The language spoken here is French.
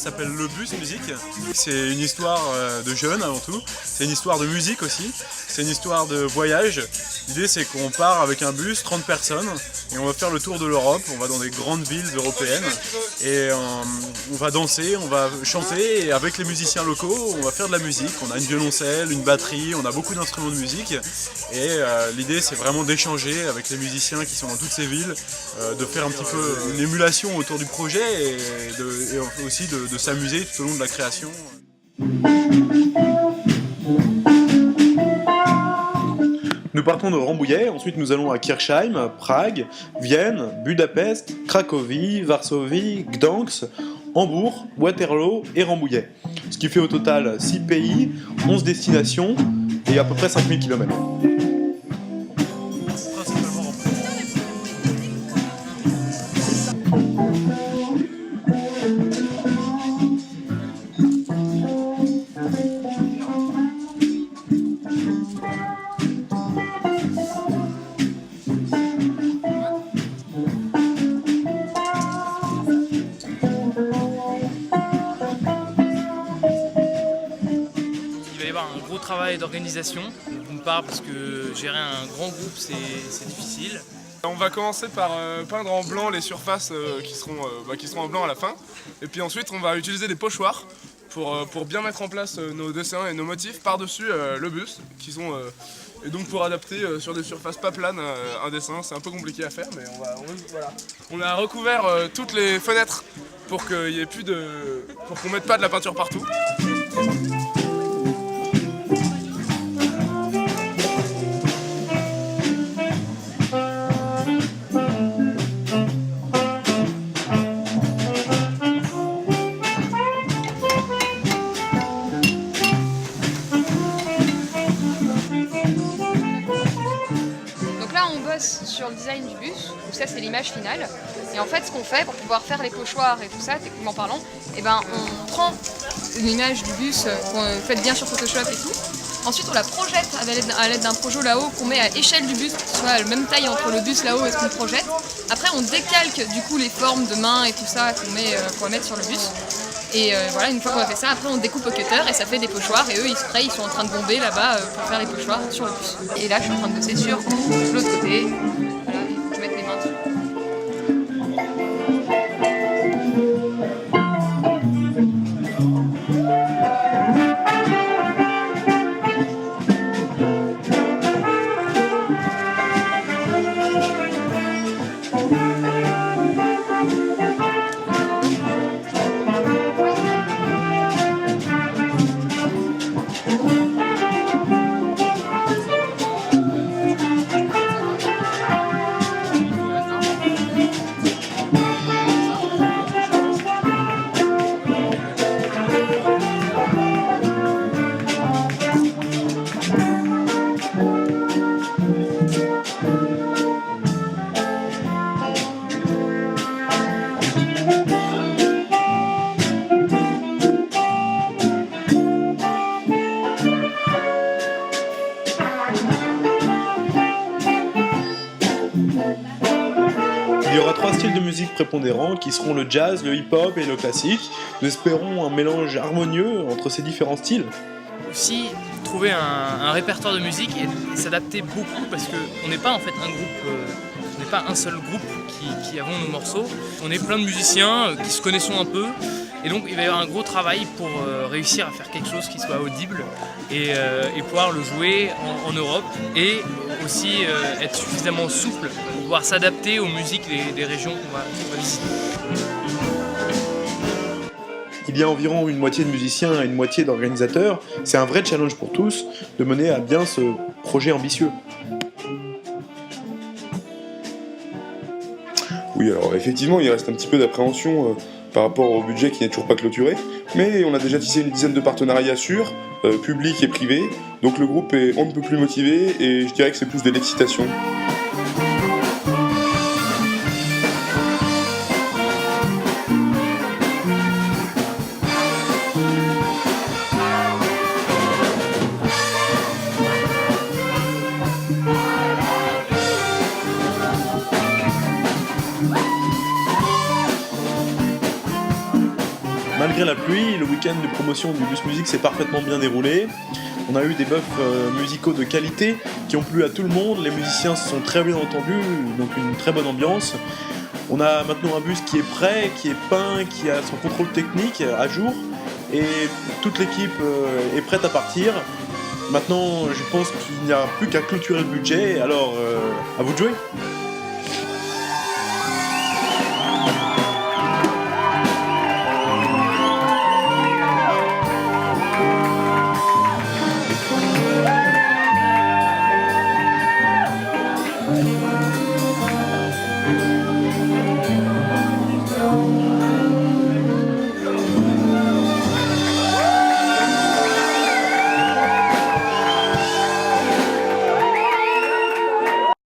s'appelle Le Bus Musique. C'est une histoire de jeunes avant tout, c'est une histoire de musique aussi, c'est une histoire de voyage. L'idée c'est qu'on part avec un bus, 30 personnes, et on va faire le tour de l'Europe, on va dans des grandes villes européennes, et on va danser, on va chanter, et avec les musiciens locaux, on va faire de la musique. On a une violoncelle, une batterie, on a beaucoup d'instruments de musique, et l'idée c'est vraiment d'échanger avec les musiciens qui sont dans toutes ces villes, de faire un petit peu une émulation autour du projet, et aussi de s'amuser tout au long de la création. Nous partons de Rambouillet, ensuite nous allons à Kirchheim, Prague, Vienne, Budapest, Cracovie, Varsovie, Gdansk, Hambourg, Waterloo et Rambouillet. Ce qui fait au total 6 pays, 11 destinations et à peu près 5000 km. Un gros travail d'organisation, d'une part parce que gérer un grand groupe c'est difficile. On va commencer par peindre en blanc les surfaces qui seront en blanc à la fin, et puis ensuite on va utiliser des pochoirs pour bien mettre en place nos dessins et nos motifs par-dessus le bus, et donc pour adapter sur des surfaces pas planes un dessin. C'est un peu compliqué à faire, mais voilà. On a recouvert toutes les fenêtres pour qu'il y ait plus pour qu'on mette pas de la peinture partout. Sur le design du bus, donc ça c'est l'image finale, et en fait ce qu'on fait pour pouvoir faire les pochoirs et tout ça, techniquement parlant, on prend une image du bus qu'on fait bien sur Photoshop et tout, ensuite on la projette à l'aide d'un projo là-haut qu'on met à échelle du bus, pour que ce soit la même taille entre le bus là-haut et ce qu'on projette. Après on décalque du coup les formes de mains et tout ça qu'on va mettre sur le bus. Et voilà, une fois qu'on a fait ça, après on découpe au cutter et ça fait des pochoirs, et eux ils sont en train de bomber là-bas pour faire les pochoirs sur le bus. Et là je suis en train de bosser sur l'autre côté, voilà, il faut que je mette les mains dessus. Il y aura 3 styles de musique prépondérants qui seront le jazz, le hip-hop et le classique. Nous espérons un mélange harmonieux entre ces différents styles. Aussi trouver un répertoire de musique et s'adapter beaucoup, parce qu'on n'est pas en fait un groupe, on n'est pas un seul groupe qui avons nos morceaux. On est plein de musiciens qui se connaissent un peu, et donc il va y avoir un gros travail pour réussir à faire quelque chose qui soit audible et pouvoir le jouer en Europe, et aussi être suffisamment souple pour pouvoir s'adapter aux musiques des régions qu'on va visiter. Il y a environ une moitié de musiciens et une moitié d'organisateurs. C'est un vrai challenge pour tous de mener à bien ce projet ambitieux. Oui, alors effectivement, il reste un petit peu d'appréhension par rapport au budget qui n'est toujours pas clôturé, mais on a déjà tissé une dizaine de partenariats sûrs, publics et privés, donc le groupe est on ne peut plus motivé, et je dirais que c'est plus de l'excitation. Malgré malgré la pluie, le week-end de promotion du Bus Musique s'est parfaitement bien déroulé. On a eu des buffs musicaux de qualité qui ont plu à tout le monde, les musiciens se sont très bien entendus, donc une très bonne ambiance. On a maintenant un bus qui est prêt, qui est peint, qui a son contrôle technique à jour, et toute l'équipe est prête à partir. Maintenant, je pense qu'il n'y a plus qu'à clôturer le budget, alors à vous de jouer.